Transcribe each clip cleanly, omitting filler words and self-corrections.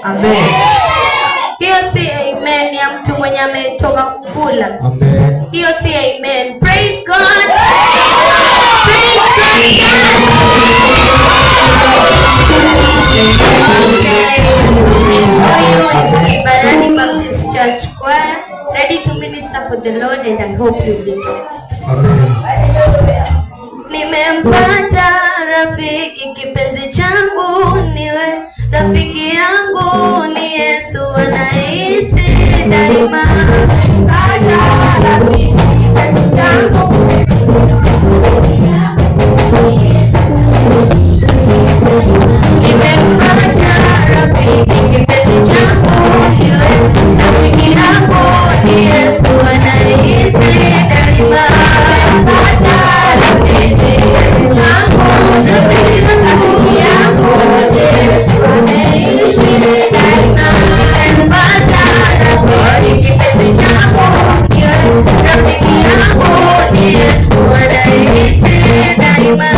Amen. Hiyo si amen ya mtu mwenye ametoka kukula. Amen. Hiyo si amen. Praise God. Praise God. Okay. Before you is Kibarani Baptist Church Choir, ready to minister for the Lord, and I hope you'll be blessed. Amen. Nimempata rafiki kipenzi changu, niwe rafiki yangu ni Yesu anaishi daima. Nimempata rafiki kipenzi changu, nimempata rafiki kipenzi changu, niwe rafiki yangu ni Yesu anaishi daima. Nimempata rafiki kipenzi changu, niwe rafiki yangu ni Yesu anaishi daima. Nimempata rafiki kipenzi changu, niwe rafiki yangu ni Yesu anaishi daima.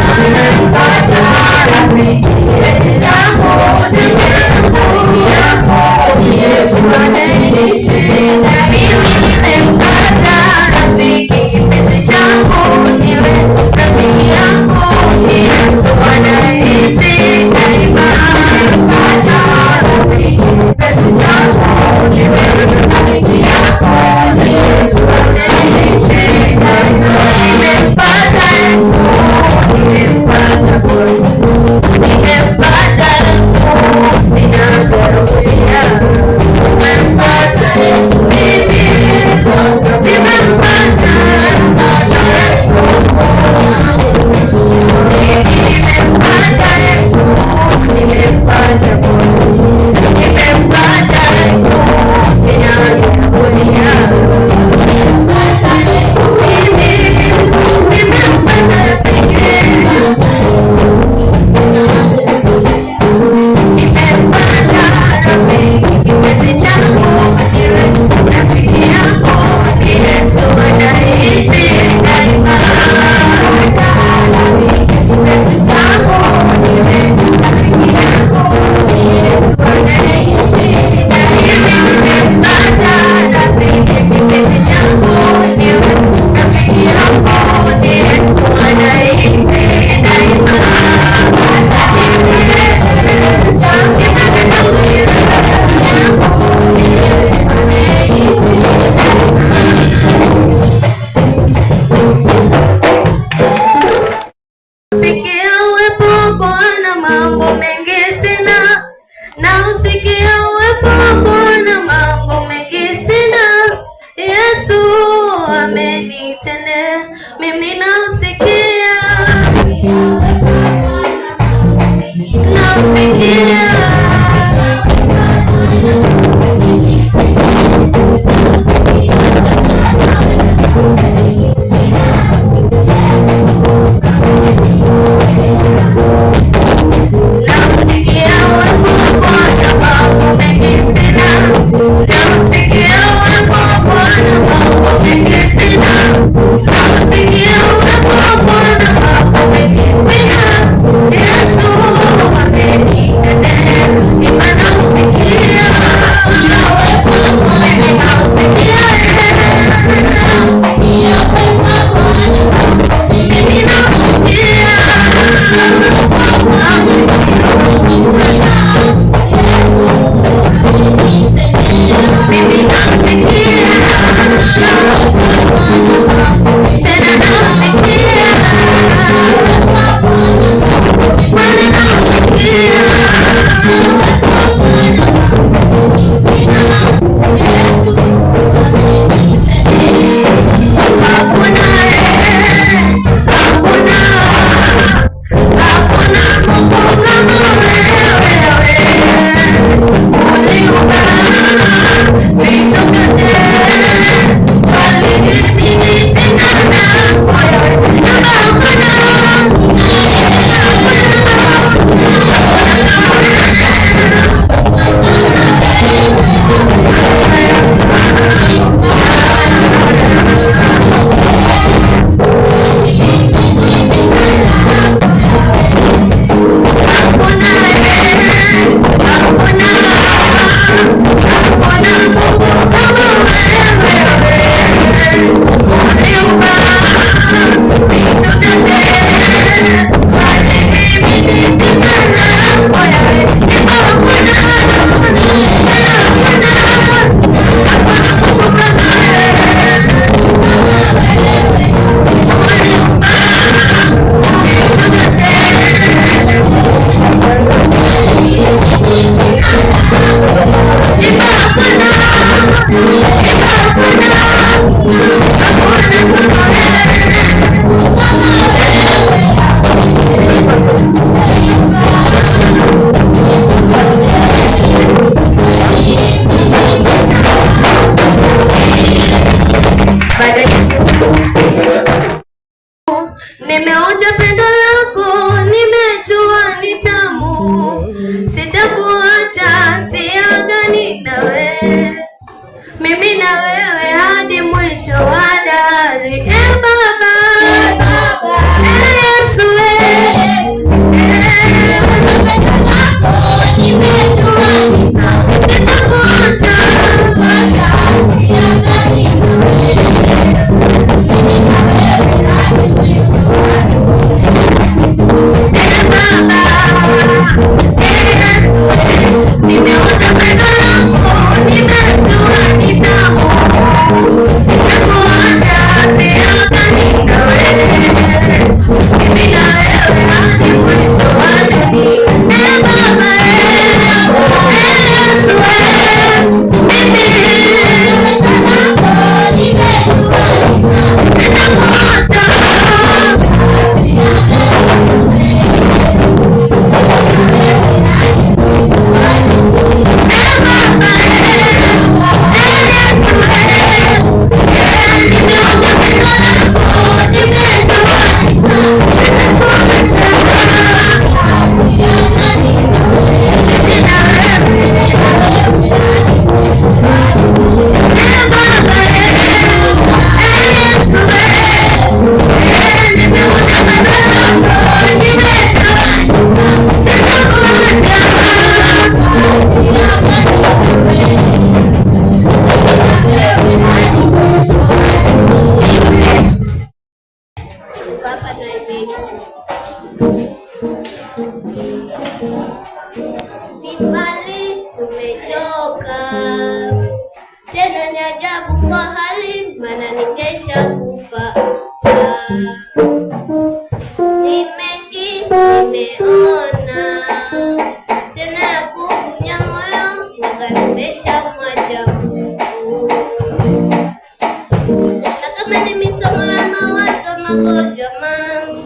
nimeona tena ya kuvunja moyo, yakanitesha mwacha Mungu. Na kama ni misongo ya mawazo, magonjwa mangu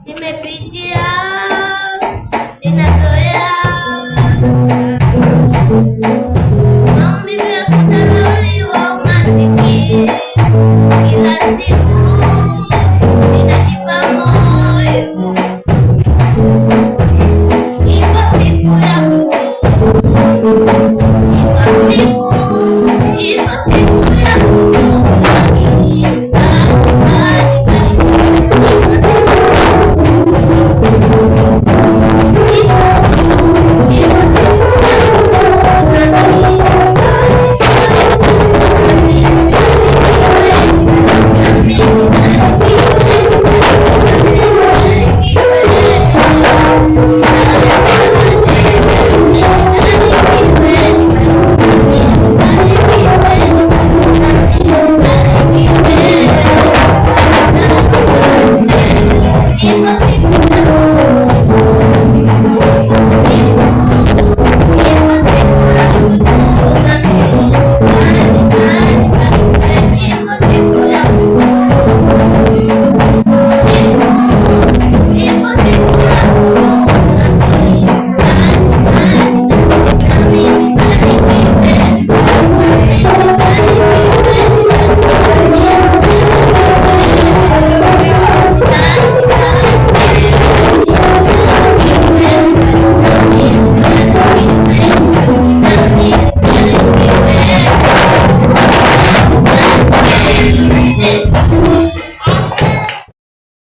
nimepitia, ninazoea maumivu ya kudharauliwa, umasikini kila siku ninajipa moyo, ipo siku yangu, ipo siku yangu.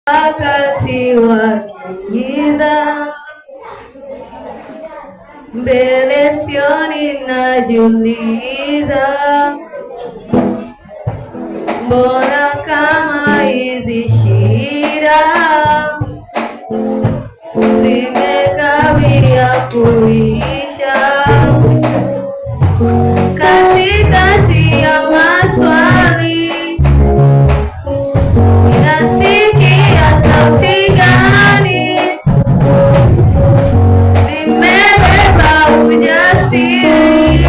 Wakati wa giza mbele sioni, najiuliza mbona kama hizi shida zimekawia kuisha. Katikati ya maswali ninasikia sauti gani? Nimebeba ujasiri,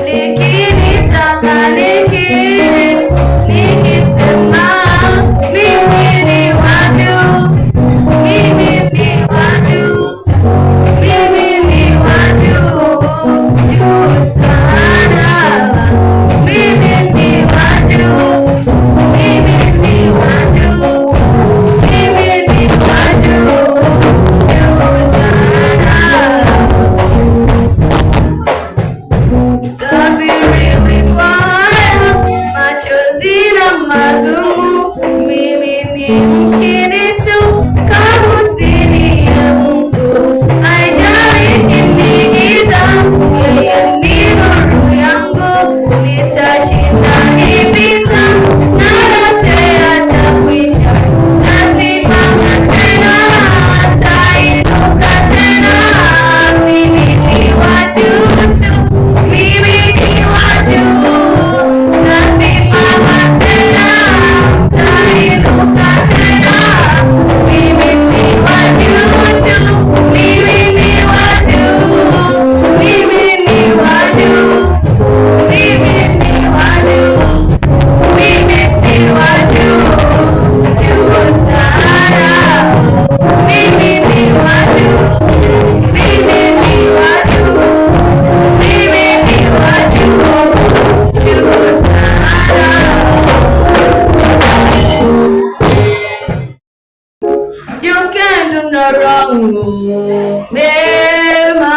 nikinitaka nikiri, nikisema mimi ni wa juu, mimi ni wa juu, mimi ni wa juu, juu sana, mimi ni wa juu, mimi ni wa juu, mimi ni wa juu, juu sana. Stabiri wibaya, machozi na magumu, mimi ni mshindi tu, kamusini ya Mungu. Haijalishi ni giza, yeye ni nuru yangu, nitashinda hii vita, na yote yatakwisha. Tasimama tena, tainuka tena, mimi ni wa juu tu, mimi ni wa juu. Tasimama tena, tainuka tena, mimi ni wa juu tu, mimi ni wa juu, mimi ni wa juu, mimi ni wa juu, mimi ni wa juu, juu sana, mimi ni wa juu, mimi ni wa juu, mimi ni wa juu, juu sana. You can do no wrong, mema.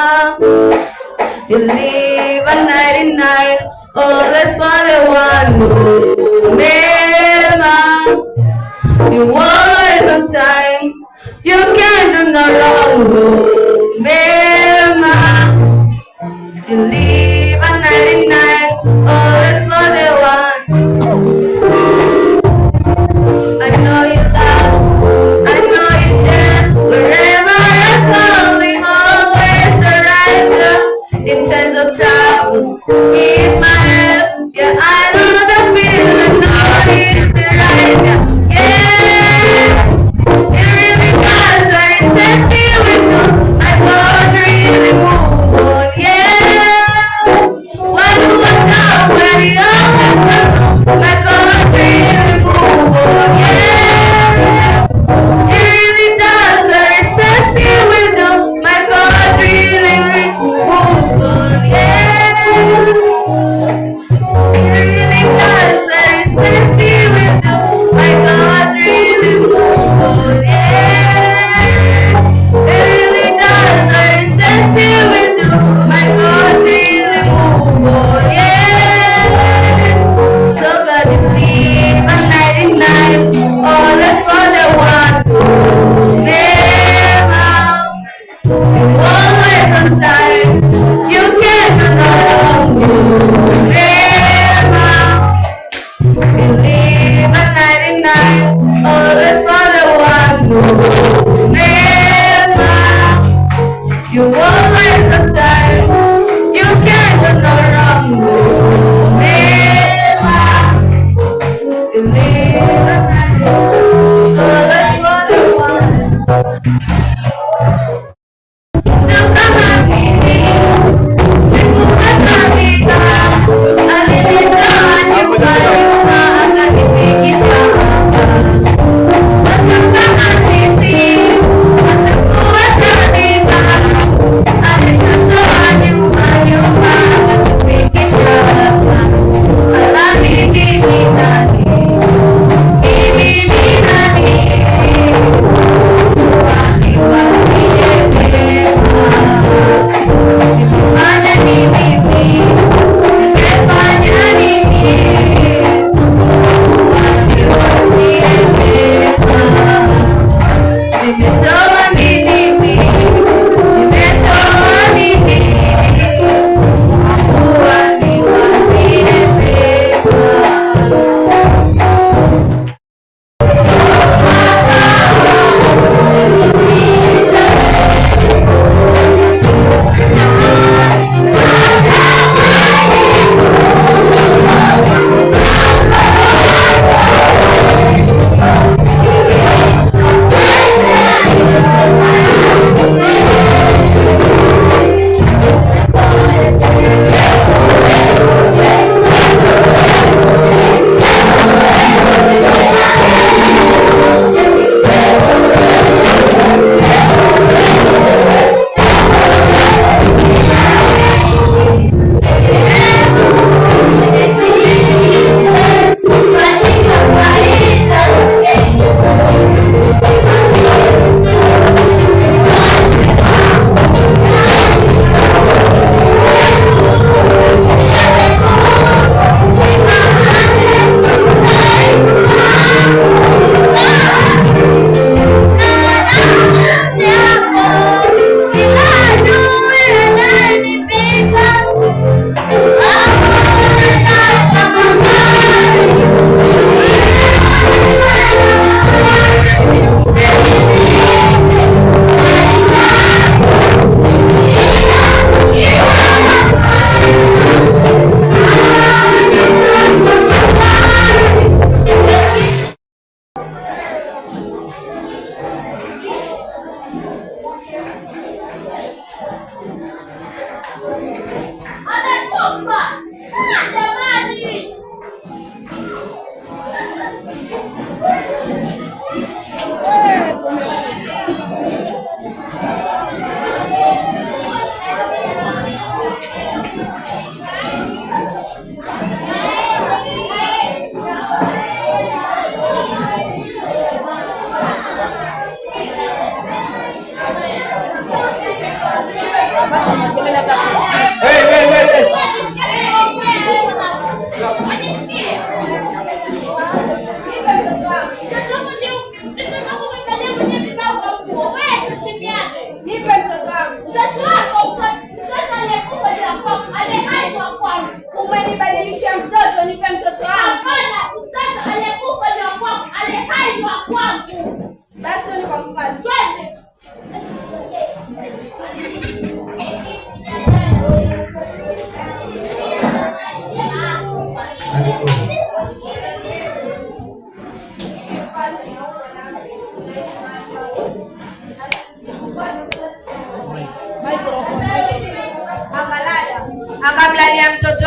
You leave a 99, always for the one, mema. You always on time. You can do no wrong, mema. You leave a 99, always for the one. I know you love, I know you care. Wherever you're going, always the right girl. In times of trouble, he's my help. Yeah, I know the feeling, know he's the right girl. Yeah, you really got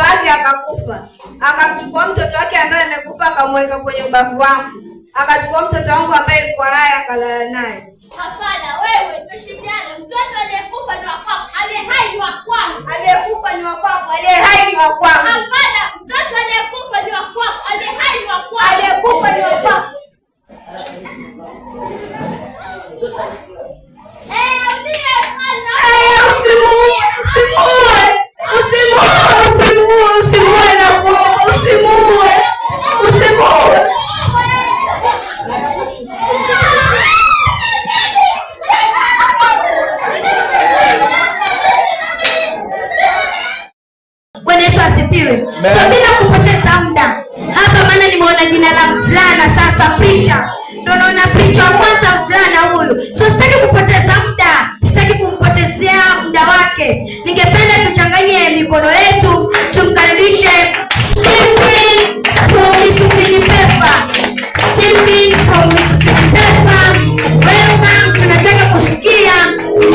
wake akakufa. Akamchukua mtoto wake ambaye amekufa akamweka kwenye ubavu wangu. Akachukua mtoto wangu ambaye alikuwa naye akalala naye. Hapana, wewe tushikiane. Mtoto aliyekufa ni wa kwako, aliye hai ni wa kwangu. Aliyekufa ni wa kwako, aliye hai ni wa kwangu. Hapana, mtoto aliyekufa ni wa kwako, aliye hai ni wa kwangu. Aliyekufa ni wa kwako. Bwana Yesu asifiwe. So bila kupoteza muda hapa, maana nimeona jina la mvulana sasa, picha ndio naona picha wa kwanza mvulana huyu. So sitaki kupoteza muda, sitaki kumpotezea muda wake. Ningependa tuchanganye mikono yetu tumkaribishe Stephen from Misufini Pefa. Stephen from Misufini Pefa. Welcome. Tunataka kusikia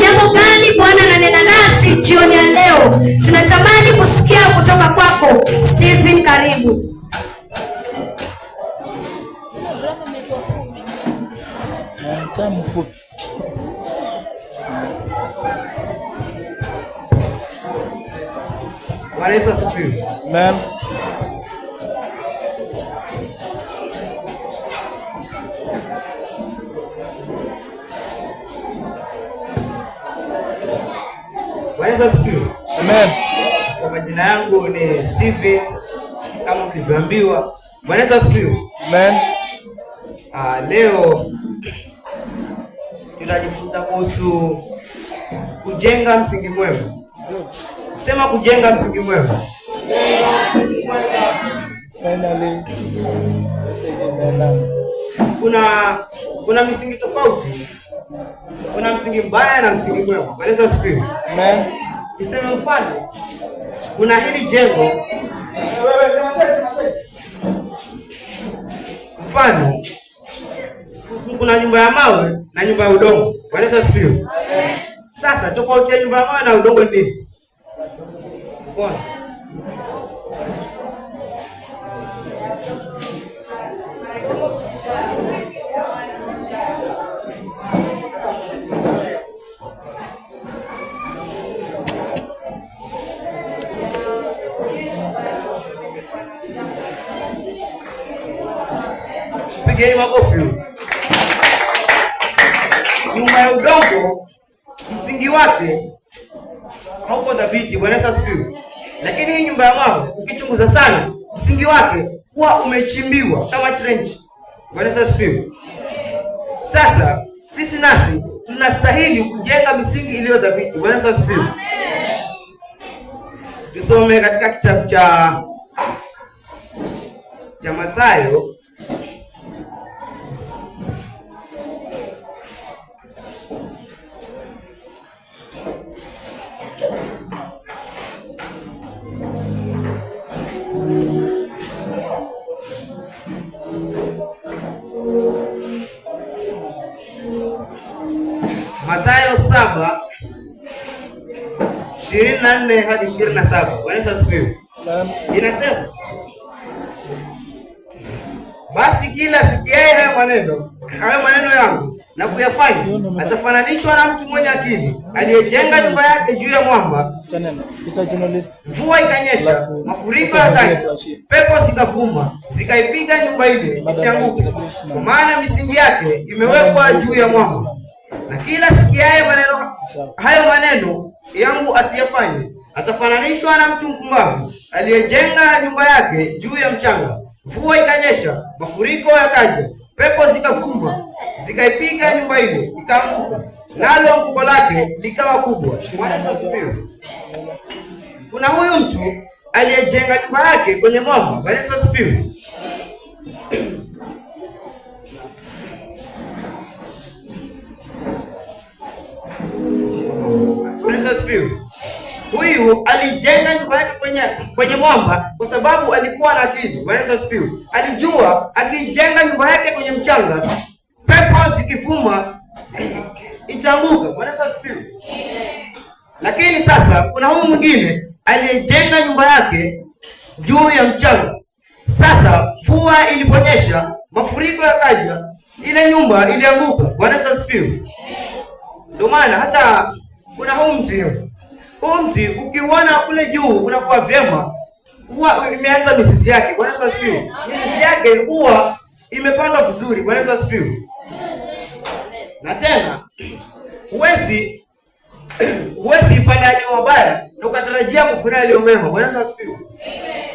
jambo gani Bwana ananena nasi jioni ya leo. Tunatamani kusikia kutoka kwako Stephen, karibu. Mfupi. Bwana Yesu asifiwe. Amen. Bwana Yesu asifiwe. Amen. Kwa majina yangu ni Stephen kama mlivyoambiwa. Bwana Yesu asifiwe. Amen. Leo tutajifunza kuhusu kujenga msingi mwema. Sema kujenga msingi mwema. Finally. Kuna misingi tofauti. Kuna msingi mbaya na msingi mwema. Bwana Yesu asifiwe. Amen. Niseme mfano. Kuna hili jengo. Mfano, kuna nyumba ya mawe na nyumba ya udongo. Bwana Yesu asifiwe. Sasa tofauti ya nyumba ya mawe na udongo ni nini? Bwana. Pigeni makofi. Nyumba ya udongo msingi wake hauko dhabiti. Bwana Yesu asifiwe. Lakini hii nyumba ya mawe ukichunguza sana, msingi wake huwa umechimbiwa kama trench. Bwana Yesu asifiwe. Sasa sisi nasi tunastahili kujenga misingi iliyo dhabiti. Bwana Yesu asifiwe. Tusome katika kitabu cha Mathayo Mathayo 7:24 hadi 27. Bwana Yesu asifiwe. Inasema, basi kila sikiaye hayo maneno yangu na kuyafanya atafananishwa na mtu mwenye akili aliyejenga nyumba yake juu ya mwamba. Mvua ikanyesha, mafuriko yakaja, pepo zikavuma, zikaipiga nyumba ile isianguke, kwa maana misingi yake imewekwa juu ya mwamba. Na kila sikiaye hayo maneno yangu asiyafanye atafananishwa na mtu mpumbavu aliyejenga nyumba yake juu ya mchanga. Mvua ikanyesha, mafuriko yakaja, pepo zikavuma, zikaipiga nyumba ile ikaanguka, nalo anguko lake likawa kubwa. Bwana asifiwe. Kuna huyu mtu aliyejenga nyumba yake kwenye mwamba. Bwana asifiwe. Bwana asifiwe. Huyu alijenga nyumba yake kwenye mwamba kwa sababu alikuwa na akili. Bwana asifiwe. Alijua akijenga nyumba yake kwenye mchanga, pepo zikivuma itaanguka. Bwana asifiwe. Lakini sasa kuna huyu mwingine aliyejenga nyumba yake juu ya mchanga. Sasa mvua iliponyesha, mafuriko yakaja, ile nyumba ilianguka. Bwana Yesu asifiwe. Ndio maana hata kuna huu mti ukiuona kule juu unakuwa vyema, huwa imeanza mizizi yake. Bwana Yesu asifiwe. Mizizi yake huwa imepandwa vizuri. Bwana Yesu asifiwe. Na tena huwezi panda yaliyo mabaya na ukatarajia kuvuna yaliyo mema. Bwana Yesu asifiwe.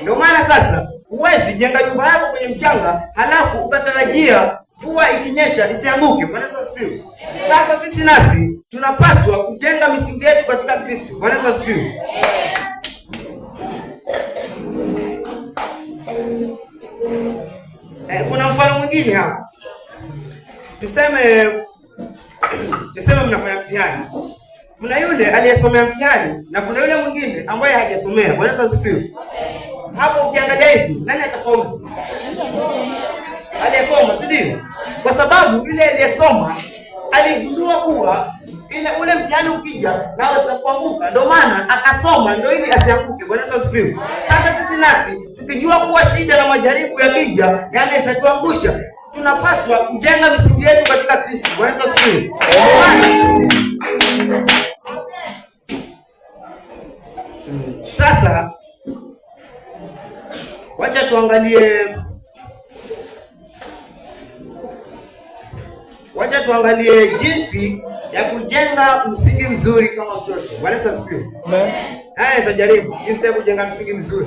Ndio maana sasa huwezi jenga nyumba yako kwenye mchanga halafu ukatarajia mvua ikinyesha isianguke. Bwana Yesu asifiwe. Sasa sisi nasi tunapaswa kujenga misingi yetu katika Kristo. Bwana Yesu asifiwe. Kuna mfano mwingine hapa. Tuseme mnafanya mtihani. Kuna yule aliyesomea mtihani na kuna yule mwingine ambaye hajasomea. Bwana Yesu asifiwe. Hapo ukiangalia hivi, nani atafaulu? Aliyesoma, si ndio? Kwa sababu yule aliyesoma aligundua kuwa ule mtihani ukija naweza kuanguka, ndio maana akasoma ndio ili asianguke. Bwana Yesu asifiwe. Sasa sisi nasi tukijua kuwa shida na majaribu yakija yanaweza tuangusha, tunapaswa kujenga misingi yetu katika Kristo. Bwana Yesu asifiwe. Sasa wacha tuangalie jinsi ya kujenga msingi mzuri kama mtoto. Bwana Yesu asifiwe. Amen. Anaweza jaribu jinsi ya kujenga msingi mzuri.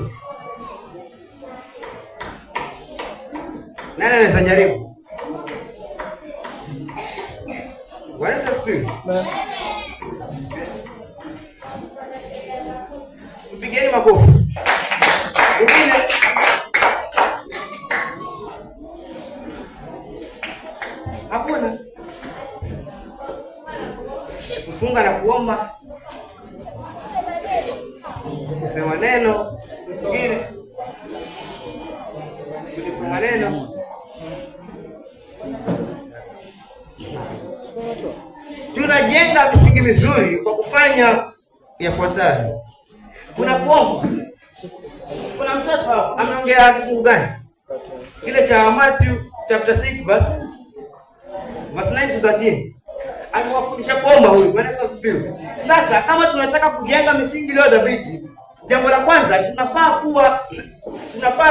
Nani anaweza jaribu? Bwana Yesu asifiwe. Amen. Mpigeni makofi. Mwingine. Hakuna. Kufunga na kuomba. Kusema neno. Mwingine. Kusema neno. Tunajenga misingi mizuri kwa kufanya yafuatayo. Kuna kuomba. Kuna mtoto hapo ameongea kifungu gani? Kile cha Matthew chapter 6 verse 9 to 13. Amewafundisha kuomba huyu. Bwana Yesu asifiwe. Sasa kama tunataka kujenga misingi iliyo dhabiti, jambo la kwanza tunafaa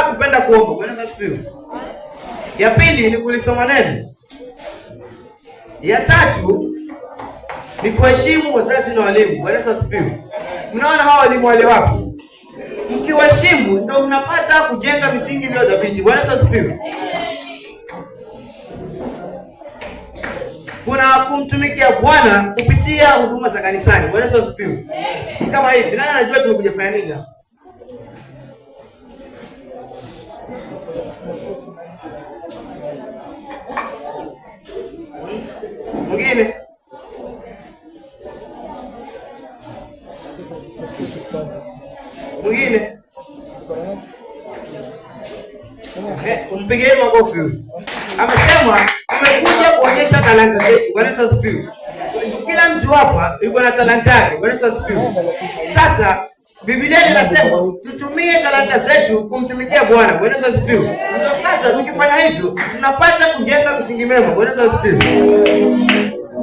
kupenda kuomba. Bwana Yesu asifiwe. Ya pili ni kulisoma neno. Ya tatu ni kuheshimu wazazi na walimu. Bwana Yesu asifiwe. Mnaona hawa walimu wale wapo? Mkiwaheshimu ndio mnapata kujenga misingi iliyo dhabiti. Bwana Yesu asifiwe. Kuna kumtumikia Bwana kupitia huduma za kanisani. Bwana Yesu asifiwe. Kama hivi, nani anajua tumekuja kufanya nini hapa? Mwingine? Mwingine? Mpigeni makofi huyu. Amesema tumekuja kuonyesha talanta zetu. Bwana Yesu asifiwe. Kila mtu hapa yuko na talanta yake. Bwana Yesu asifiwe. Sasa Biblia inasema tutumie talanta zetu kumtumikia Bwana. Bwana Yesu asifiwe. Sasa tukifanya hivyo tunapata kujenga msingi mema. Bwana Yesu asifiwe.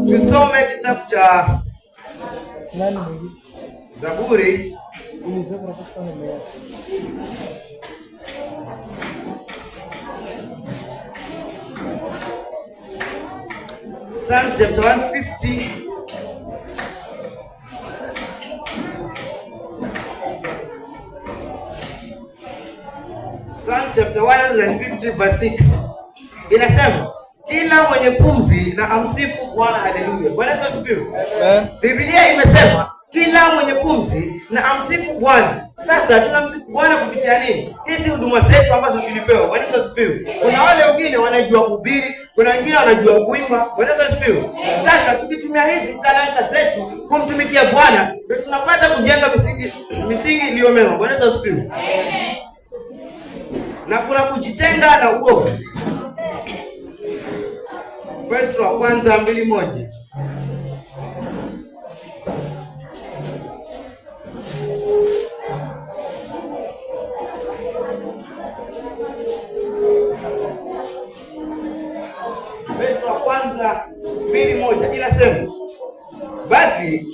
Tusome kitabu cha Zaburi. Psalms chapter 150. Psalms chapter 150 verse 6. Inasema kila mwenye pumzi na amsifu Bwana. Haleluya. Bwana Yesu asifiwe. Biblia imesema kila mwenye pumzi na amsifu Bwana. Sasa tunamsifu Bwana kupitia nini? Hizi huduma zetu ambazo tulipewa. Bwana Yesu asifiwe. Kuna wale wengine wanajua kuhubiri, kuna wengine wanajua kuimba. Bwana Yesu asifiwe. Sasa tukitumia hizi talanta zetu kumtumikia Bwana, ndio tunapata kujenga misingi iliyo mema. Bwana Yesu asifiwe. Amen. Na kuna kujitenga na uovu. Petro wa kwanza 2:1. 2:1 inasema, basi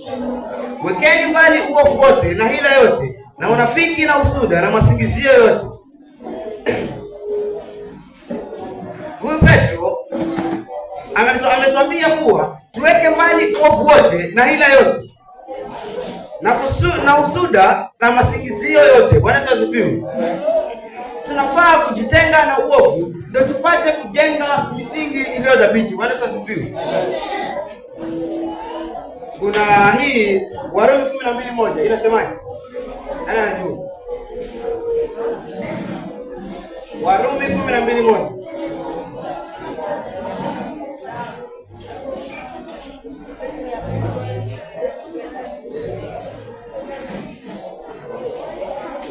wekeni mbali uovu wote na hila yote na unafiki na usuda na masingizio yote. Huyu Petro ametuambia kuwa tuweke mbali uovu wote na hila yote na usuda na masingizio yote. Bwana asifiwe. Tunafaa kujitenga na uovu ndio tupate kujenga misingi iliyo dhabiti. Bwana asifiwe. Kuna hii Warumi 12:1 inasemaje? Nani anajua? Warumi 12:1.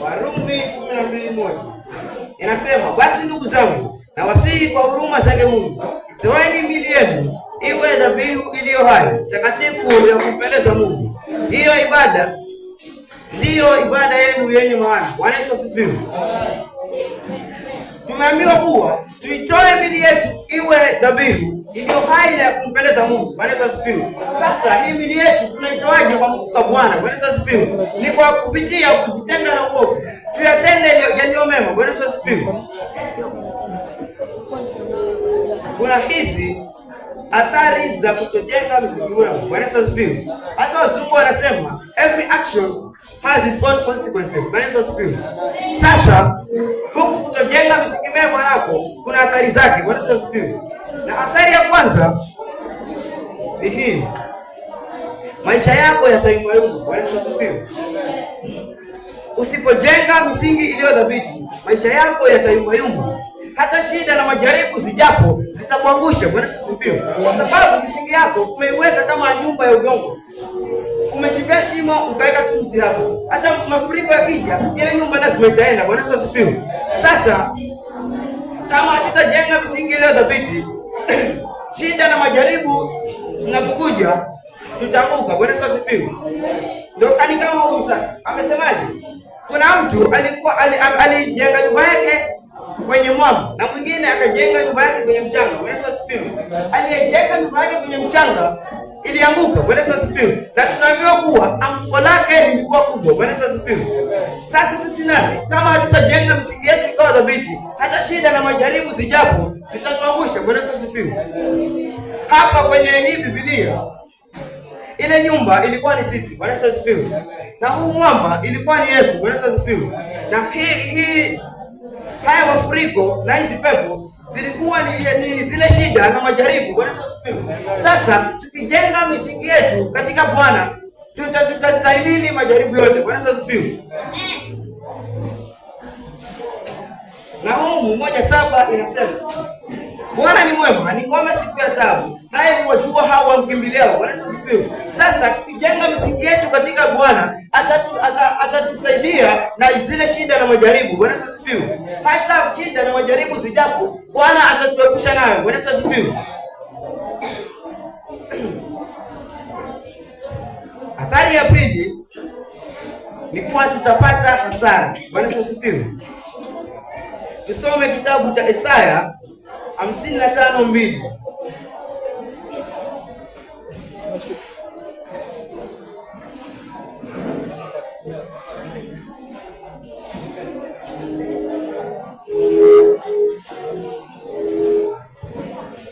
Warumi 12:1 inasema, basi ndugu zangu, nawasihi kwa huruma zake Mungu, toeni miili yenu iwe dhabihu iliyo hai, takatifu, ya kumpendeza Mungu. Ndiyo ibada yenu yenye maana. Bwana Yesu asifiwe. Tumeambiwa kuwa tuitoe miili yetu iwe dhabihu iliyo hai ya kumpendeza Mungu. Bwana Yesu asifiwe. Sasa hii miili yetu tunaitoaje kwa Bwana? Bwana Yesu asifiwe. Ni kwa kupitia kujitenga na uovu, tuyatende yaliyo mema. Bwana Yesu asifiwe. Kuna hizi athari za kutojenga misingi bora. Bwana Yesu asifiwe. Hata wazungu wanasema every action has its own consequences. Bwana Yesu asifiwe. Sasa huku kutojenga misingi mema yako kuna athari zake. Bwana Yesu asifiwe. Na athari ya kwanza ni hii, maisha yako yatayumbayumba. Bwana Yesu asifiwe. Usipojenga misingi iliyo dhabiti, maisha yako yatayumbayumba. Hata shida na majaribu zijapo zitakuangusha. Bwana Yesu asifiwe. Kwa sababu misingi yako umeiweka kama nyumba ya udongo. Umechimbia shimo ukaweka tu mti hapo. Hata mafuriko yakija, ile nyumba lazima itaenda. Bwana Yesu asifiwe. Sasa kama hatutajenga misingi iliyo dhabiti, shida na majaribu zinapokuja tutaanguka. Bwana Yesu asifiwe. Ndio kama huyu sasa amesemaje? Kuna mtu alijenga nyumba yake kwenye mwamba na mwingine akajenga nyumba yake kwenye mchanga. Bwana Yesu asifiwe. Aliyejenga nyumba yake kwenye mchanga ilianguka. Bwana Yesu asifiwe. Na tunaambiwa kuwa anguko lake lilikuwa kubwa. Bwana Yesu asifiwe. Sasa sisi nasi kama hatutajenga misingi yetu ikawa dhabiti, hata shida na majaribu zijapo zitatuangusha. Bwana Yesu asifiwe. Hapa kwenye hii Biblia ile nyumba ilikuwa ni sisi. Bwana Yesu asifiwe. Na huu mwamba ilikuwa ni Yesu. Bwana Yesu asifiwe. Na haya mafuriko na hizi pepo zilikuwa ni zile shida na majaribu. Bwana Yesu asifiwe. Sasa tukijenga misingi yetu katika Bwana tutastahimili majaribu yote. Bwana Yesu asifiwe. Nahumu 1:7 inasema, Bwana ni mwema, ni ngome siku ya taabu, naye huwajua hao wamkimbiliao. Bwana Yesu asifiwe. Sasa tukijenga misingi yetu katika Bwana atatusaidia na zile shida na majaribu. Bwana Yesu asifiwe. Hata shida na majaribu zijapo, Bwana atatuepusha nayo. Bwana Yesu asifiwe. Athari ya pili ni kuwa tutapata hasara. Bwana Yesu asifiwe. Tusome kitabu cha Isaya 55:2.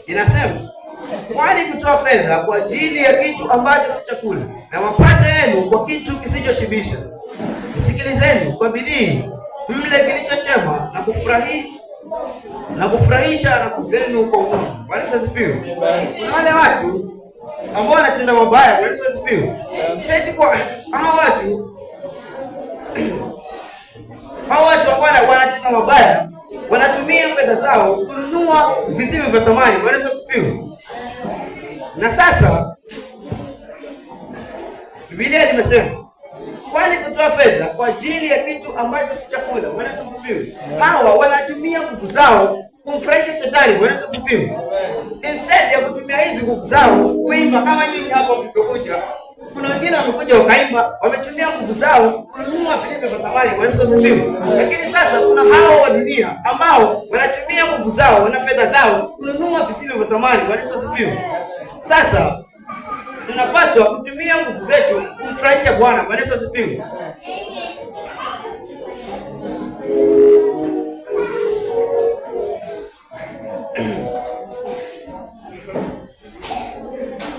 Inasema, kwani kutoa fedha kwa ajili ya kitu ambacho si chakula na mapato yenu kwa kitu kisichoshibisha. Sikilizeni kwa bidii mle kilicho chema na kufurahisha nafsi zenu kwa umoja. Bwana Yesu asifiwe. Kuna wale watu ambao wanatenda mabaya. Bwana Yesu asifiwe. Sasa kwa hao watu ambao wanatenda mabaya wanatumia fedha zao kununua visivyo vya thamani. Bwana Yesu asifiwe. Na sasa Biblia imesema, kwani kutoa fedha kwa ajili ya kitu ambacho si chakula. Bwana Yesu asifiwe. Hawa wanatumia nguvu zao kumfurahisha shetani. Bwana Yesu asifiwe. Instead ya kutumia hizi nguvu zao kuimba kama nyinyi hapo mlipokuja. Kuna wengine wamekuja wakaimba, wametumia nguvu zao kununua vitu vya thamani. Bwana Yesu asifiwe. Lakini sasa kuna hao wa dunia ambao wanatumia nguvu zao na fedha zao kununua visivyo vya thamani. Bwana Yesu asifiwe. Sasa tunapaswa kutumia nguvu zetu kumfurahisha Bwana. Bwana Yesu asifiwe.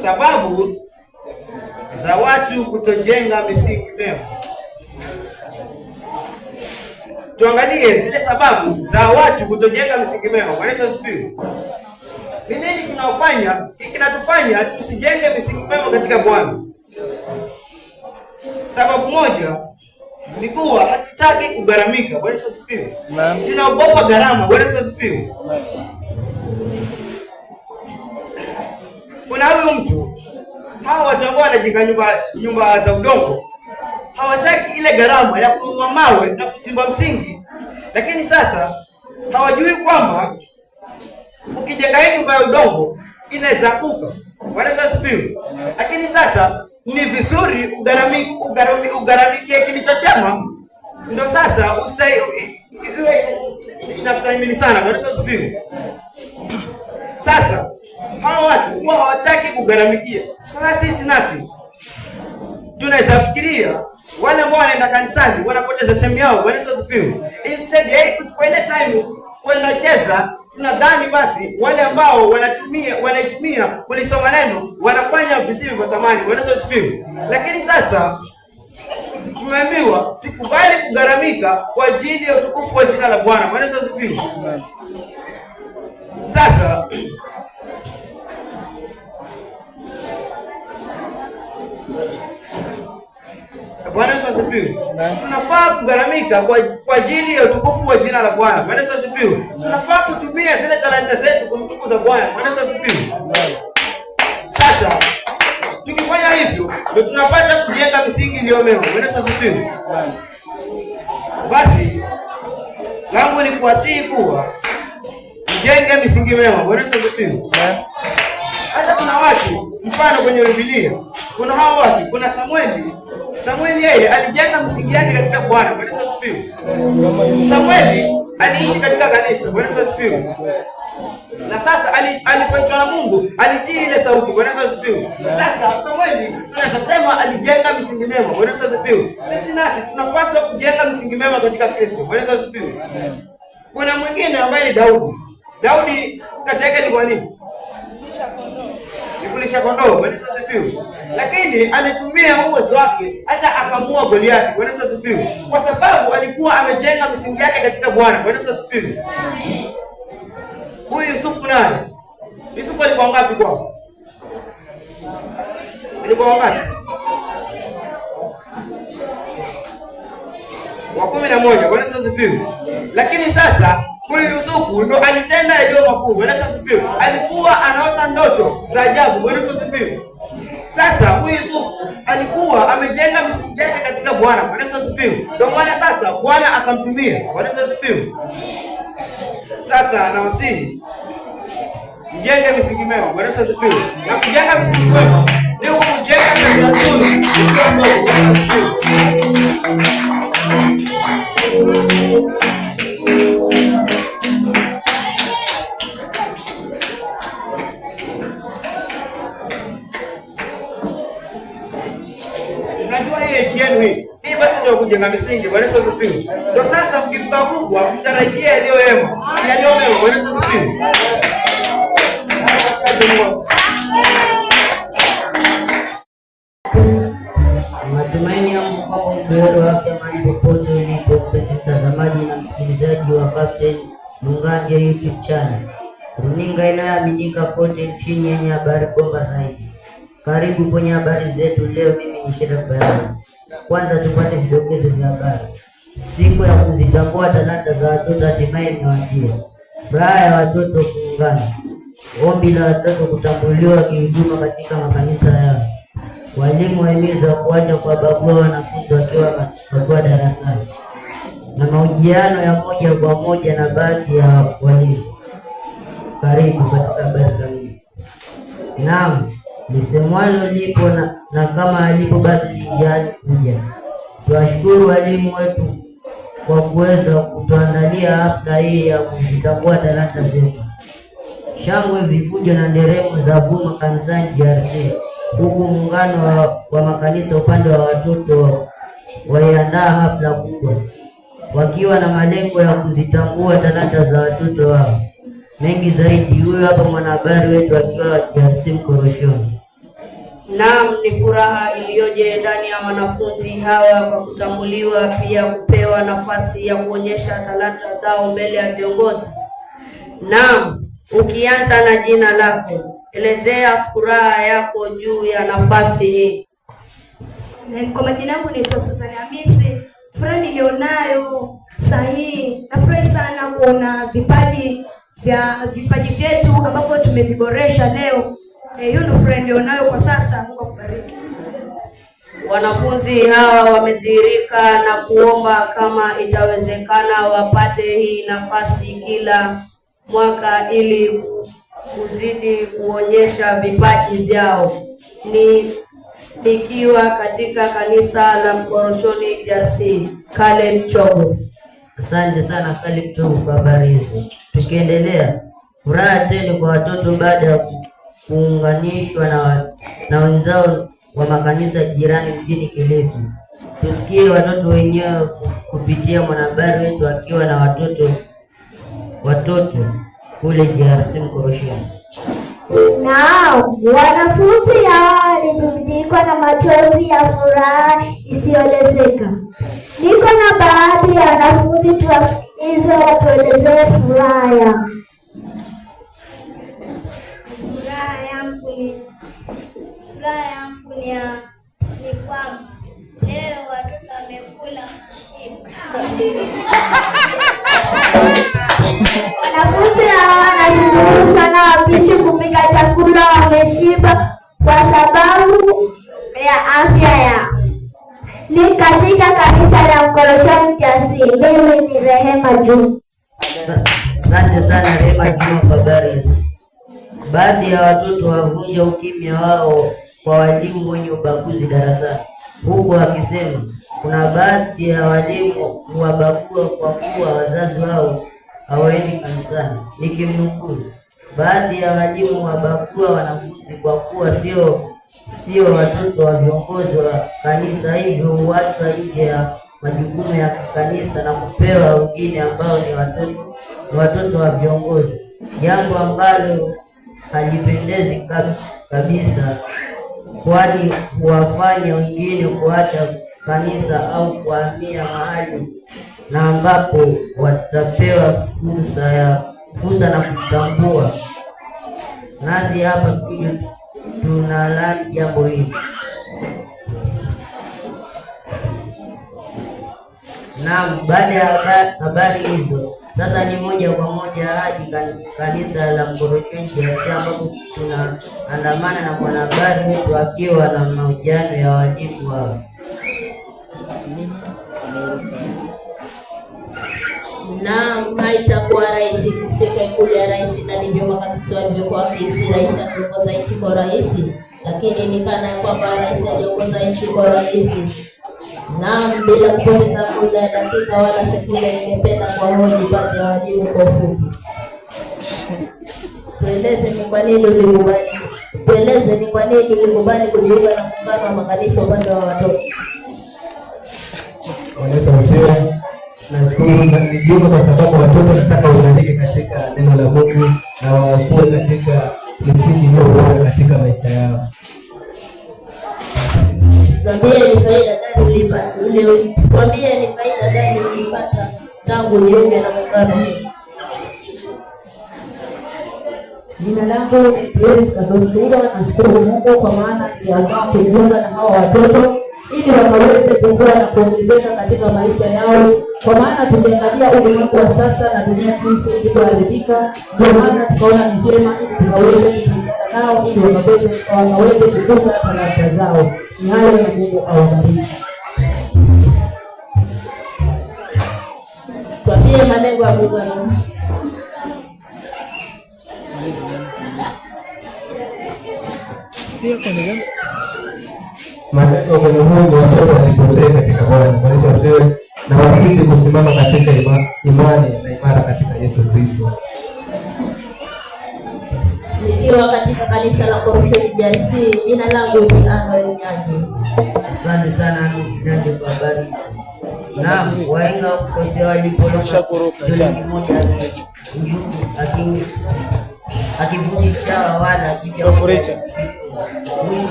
Sababu za watu kutojenga misingi mema. Tuangalie zile sababu za watu kutojenga misingi mema. Bwana Yesu asifiwe. Ni nini kinatufanya tusijenge misingi mema katika Bwana? Sababu moja ni kuwa hatutaki kugharamika. Bwana Yesu asifiwe. Tunaogopa gharama. Bwana Yesu asifiwe. Kuna huyu mtu, hawa watu ambao wanajenga nyumba za udongo, hawataki ile gharama ya kununua mawe na kuchimba msingi, lakini sasa hawajui kwamba ukijenga hii nyumba ya udongo inaweza kuka. Bwana Yesu asifiwe. Lakini sasa ni vizuri ugharamikie kilicho chema, ndio sasa inastahimili sana. Bwana Yesu asifiwe. Sasa hawa watu huwa hawataki kugharamikia. Sasa sisi nasi tunaweza fikiria wale ambao wanaenda kanisani wanapoteza time yao. Bwana Yesu asifiwe. Instead kuchukua ile time kwenda cheza, tunadhani basi wale ambao wanaitumia kulisoma neno wanafanya visivyo vya thamani. Bwana Yesu asifiwe. Lakini sasa tumeambiwa tukubali kugharamika kwa ajili ya utukufu wa jina la Bwana. Bwana Yesu asifiwe. Sasa Bwana Yesu asifiwe. Tunafaa kugharamika kwa ajili ya utukufu wa jina la Bwana. Bwana Yesu asifiwe. Tunafaa kutumia zile talanta zetu kumtukuza Bwana. Bwana Yesu asifiwe. Sasa tukifanya hivyo ndio tunapata kujenga misingi iliyo mema. Bwana Yesu asifiwe. Basi langu ni kuwasihi kuwa mjenge misingi mema. Bwana Yesu asifiwe. Hata kuna watu mfano kwenye Biblia, kuna hao watu, kuna Samueli yeye alijenga msingi yake katika Bwana. Bwana Yesu asifiwe. Samueli aliishi katika kanisa. Bwana Yesu asifiwe. Na sasa alipoitwa na Mungu alitii ile sauti. Bwana Yesu asifiwe. Sasa Samueli tunaweza sema alijenga misingi mema. Bwana Yesu asifiwe. Sisi nasi tunapaswa kujenga misingi mema katika Kristo. Bwana Yesu asifiwe. Kuna mwingine ambaye ni Daudi. Daudi kazi yake ilikuwa nini? Kulisha kondoo. Bwana Yesu asifiwe. Lakini alitumia uwezo wake hata akamua Goliathi. Bwana Yesu asifiwe. Kwa sababu alikuwa amejenga misingi yake katika Bwana. Bwana Yesu asifiwe. Huyu Yusufu naye. Yusufu alikuwa ngapi kwao? Alikuwa ngapi? Wa 11. Bwana Yesu asifiwe. Lakini sasa huyu Yusufu ndo alitenda yaliyo makuu. Bwana Yesu asifiwe. Alikuwa anaota ndoto za ajabu. Bwana Yesu asifiwe. Sasa huyu Yusufu alikuwa amejenga misingi yake katika Bwana. Bwana Yesu asifiwe. Ndio maana sasa Bwana akamtumia. Bwana Yesu asifiwe. Sasa nawasihi mjenge misingi mema. Bwana Yesu asifiwe. Na kujenga misingi mema ndio kujenga tabia nzuri. Unajua hii yenu hii basi ndio kujenga misingi. Bwana Yesu asifiwe. Ndio sasa mkifika kubwa mtarajia yaliyo mema. Yaliyo mema. Bwana Yesu asifiwe. Matumaini yangu kwamba mbuheri wa afya mahali popote ulipo, mpenzi mtazamaji na msikilizaji wa Captain Munganja YouTube channel, runinga inayoaminika kote nchini yenye habari bomba zaidi. Karibu kwenye habari zetu leo. Mimi ni Shedrack Bayani. Kwanza tupate vidokezo vya habari. Siku ya kuzitambua talanta za watoto hatimaye imewadia. Furaha ya watoto kuungana. Ombi la watoto kutambuliwa kihuduma katika makanisa yao. Walimu wahimiza kuacha kuwabagua wanafunzi wakiwa darasani. Na mahojiano ya moja kwa moja na baadhi ya walimu. Karibu katika habari kamili. Naam, lisemwalo lipo na kama alipo basi lijali kuja. Tuwashukuru walimu wetu kwa kuweza kutuandalia hafla hii ya kuzitambua talanta zetu. Shangwe, vifujo na nderemo za vuma kanisani DRC huku muungano wa makanisa upande wa watoto waiandaa hafla kubwa wakiwa na malengo ya kuzitambua talanta za watoto wao. Mengi zaidi, huyo hapa mwanahabari wetu akiwa DRC Mkoroshoni. Naam, ni furaha iliyoje ndani ya wanafunzi hawa kwa kutambuliwa, pia kupewa nafasi ya kuonyesha talanta zao mbele ya viongozi. Naam, ukianza na jina lako, elezea furaha yako juu ya nafasi hii. Kwa majina yangu naitwa Susan Hamisi. Furaha nilionayo sahihi, nafurahi sana kuona vipaji vyetu ambavyo tumeviboresha leo. Hiyo ndio furaha nilionayo kwa sasa. Mungu akubariki. Wanafunzi hawa wamedhihirika na kuomba kama itawezekana wapate hii nafasi kila mwaka ili kuzidi kuonyesha vipaji vyao. Nikiwa katika kanisa la Mkoroshoni DRC, Caleb Chogo. Asante sana Caleb Chogo kwa habari hizo. Tukiendelea, furaha tena kwa watoto baada ya kuunganishwa na wenzao wa makanisa jirani mjini Kilifi. Tusikie watoto wenyewe kupitia mwanahabari wetu akiwa na watoto kule DRC Mkoroshoni. Naam, wanafunzi hawa walibubujikwa na machozi ya furaha isiyoelezeka. Niko na baadhi ya wanafunzi, tuwasikilize watuelezee furaha yao. Furaha yangu ni kwamba leo watoto wamekula Wanafunzi hawa wanashukuru sana wapishi kupika chakula, wameshiba kwa sababu ya afya yao. Ni katika kanisa la Mkoroshoni DRC. Mimi ni Rehema Juma. Asante sana Rehema Juma kwa habari hizo. Baadhi ya watoto wavunja ukimya wao kwa walimu wenye ubaguzi darasani, huku wakisema kuna baadhi ya walimu huwabagua kwa kuwa wazazi wao hawaendi kanisani. Nikimnukuu, baadhi ya walimu huwabagua wanafunzi kwa kuwa sio watoto wa viongozi wa kanisa, hivyo huachwa nje ya majukumu ya kanisa na kupewa wengine ambao ni watoto wa viongozi, jambo ambalo halipendezi kabisa, kwani huwafanya wengine kuacha kanisa au kuhamia mahali na ambapo watapewa fursa na kutambua. Nasi hapa studio tunalaani jambo hili. Naam, baada ya habari hizo, sasa ni moja kwa moja hadi kanisa la Mkoroshoni DRC ambapo tunaandamana na mwanahabari wetu akiwa na mahojiano ya walimu wao. Naam, haitakuwa rahisi kufika ikulu ya rais, na ndivyo makasisi walivyokuwa wakihisi rais akiongoza nchi kwa rahisi, lakini ni kana kwamba rais hajaongoza nchi kwa rahisi. Naam, bila kupoteza muda dakika wala sekunde, ningependa kuwahoji baadhi ya walimu kwa ufupi. Tueleze ni kwa nini ulikubali kujiunga na muungano wa makanisa upande wa watoto. Yesu asifiwe. Nashukuru nijiunga kwa sababu watoto nataka waunganike katika neno la Mungu na wakuwe katika misingi iliyo bora katika maisha yao. Tuambie ni faida gani ulipata tangu ujiunge na muungano? Jina langu ni Grace Kazostuga. Nashukuru Mungu kwa maana niliamua kujiunga na hawa watoto ili wakaweze kukua na kuongezeka katika maisha yao, kwa maana tukiangalia ulimwengu wa sasa na dunia jinsi ilivyoharibika, ndio maana tukaona ni vyema tukaweze kushirikiana nao ili wakaweze kukuza talanta zao. Ni hayo na Mungu awabariki. Tuambie malengo ya muungano. Malengo kwenye huu watoto wasipotee katika Bwana. Yesu asifiwe. Na wazidi kusimama katika imani na imara katika Yesu Kristo. nikiwa katika kanisa la Koroshoni JRC. Jina langu ni Anwar Nyanji. Asante sana Nyanji kwa habari. Naam, wahenga kukosea walipoloka kidole kimoja akivunjisha wala akivya mwisho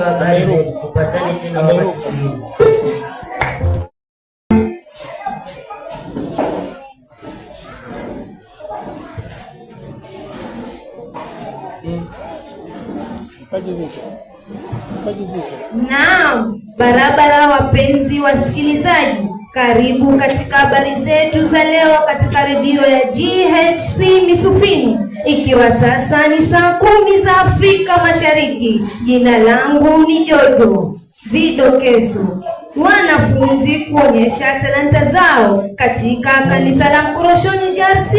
wa habari zetu. Tupatane tena wakati mwingine. Naam, barabara wapenzi wasikilizaji, karibu katika habari zetu za leo katika redio ya GHC Misufini, ikiwa sasa ni saa 10 za Afrika Mashariki. Jina langu ni Jojo. Vidokezo: wanafunzi kuonyesha talanta zao katika kanisa la Koroshoni JRC.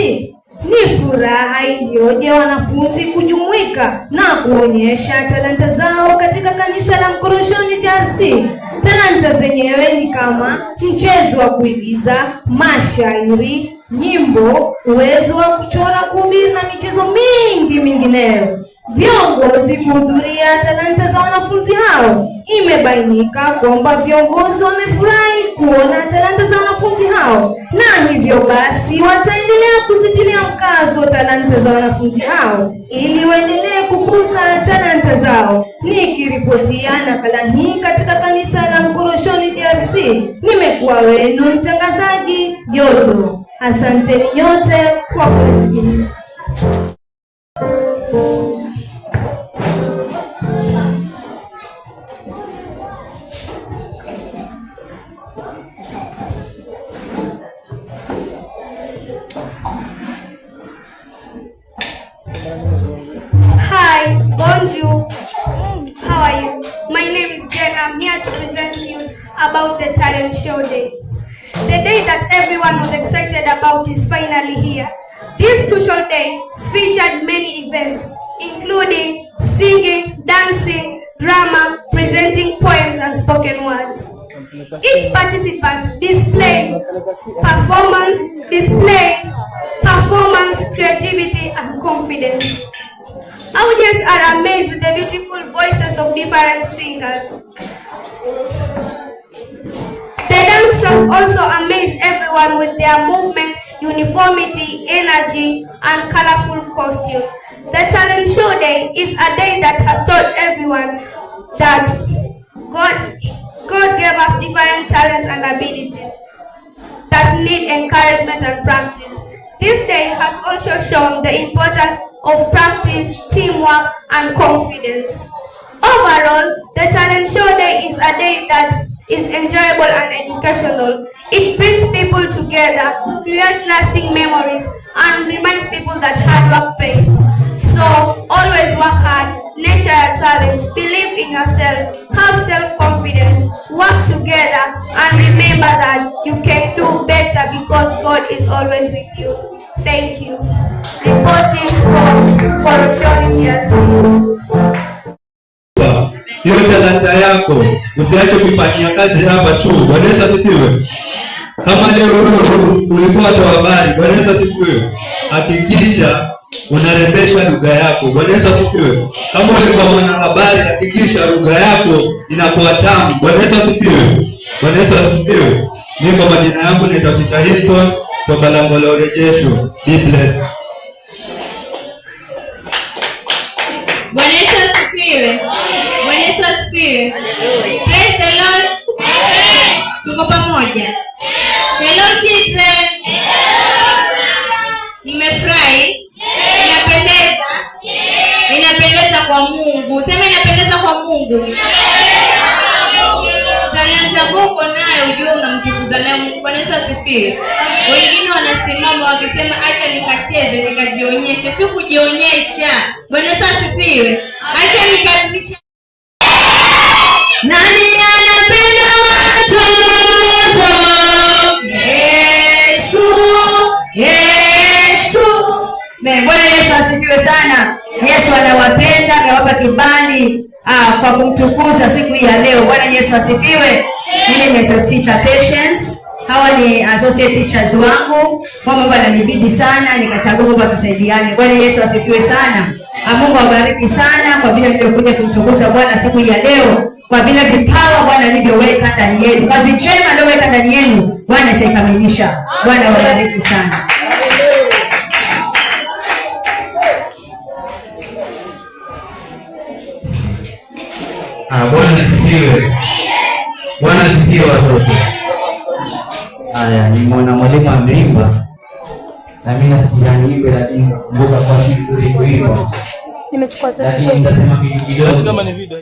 Ni furaha iliyoje wanafunzi kujumuika na kuonyesha talanta zao katika kanisa la Koroshoni JRC. Talanta zenyewe ni kama mchezo wa kuigiza, mashairi, nyimbo, uwezo wa kuchora, kuhubiri na michezo mingi mingineyo. Viongozi kuhudhuria talanta za wanafunzi hao. Imebainika kwamba viongozi wamefurahi kuona talanta za wanafunzi hao, na hivyo basi wataendelea kuzitilia mkazo talanta za wanafunzi hao ili waendelee kukuza talanta zao. Nikiripotia nakala hii katika kanisa la Koroshoni JRC, nimekuwa wenu mtangazaji Jodo. Asanteni nyote kwa kunisikiliza. Hi, bonjour. How are you? My name is Jen. I'm here to present news about the talent show day. The day that everyone was excited about is finally here. This crucial day featured many events, including singing, dancing, drama, presenting poems and spoken words. Each participant displays performance, creativity and confidence. Audience are amazed with the beautiful voices of different singers. The dancers also amaze everyone with their movement, uniformity, energy, and colorful costume. The talent show day is a day that has taught everyone that God gave us different talents and abilities that need encouragement and practice. This day has also shown the importance of practice, teamwork, and confidence. Overall, the talent show day is a day that is enjoyable and educational. It brings people together, creates lasting memories, and reminds people that hard work pays. So, always work hard, nurture your talents, believe in yourself, have self-confidence, work together, and remember that you can do better because God is always with you. Thank you. Reporting from Koroshoni JRC. Hiyo talanta yako usiache kufanyia kazi hapa tu. Bwana Yesu asifiwe. Kama leo ulikuwa toa habari, Bwana Yesu asifiwe. Hakikisha unarembesha lugha yako. Bwana Yesu asifiwe. Kama ulikuwa mwanahabari, hakikisha lugha yako inakuwa tamu. Bwana Yesu asifiwe. Bwana Yesu asifiwe. Mimi kwa majina yangu naitwa Tita Hilton toka lango la urejesho. Be blessed. Bwana Yesu asifiwe. Bwana Yesu asifiwe. Praise the Lord. Tuko pamoja. Hello children. Nimefurahi. Inapendeza. Inapendeza kwa Mungu. Sema inapendeza kwa Mungu. Talanta Mungu nayo ujue unamtukuza leo. Bwana Yesu asifiwe. Wengine wanasimama wakisema acha nikacheze nikajionyeshe. Si kujionyesha. Bwana Yesu asifiwe. Acha nikarudishe. Nani anapenda watoto? Yesu, Yesu. Bwana Yesu asifiwe sana. Yesu anawapenda, amewapa kibali kwa kumtukuza siku hii ya leo. Bwana Yesu asifiwe. Mimi ni teacher Patience. Hawa ni associate teachers wangu. Mambo yananibidi sana nikachagua kwamba tusaidiane. Bwana Yesu asifiwe sana. Mungu awabariki sana kwa vile mlivyokuja kumtukuza Bwana siku ya leo, kwa vile vipawa Bwana alivyoweka ndani yenu, kazi njema aliyoweka ndani yenu Bwana ataikamilisha. Bwana awabariki sana. Bwana asifiwe. Bwana asifiwe watoto. Haya, ni mwalimu ameimba na mimi nafikiria niimbe, lakini nakumbuka kwa siku ile kuimba. Nimechukua zote. Lakini nitasema kidogo.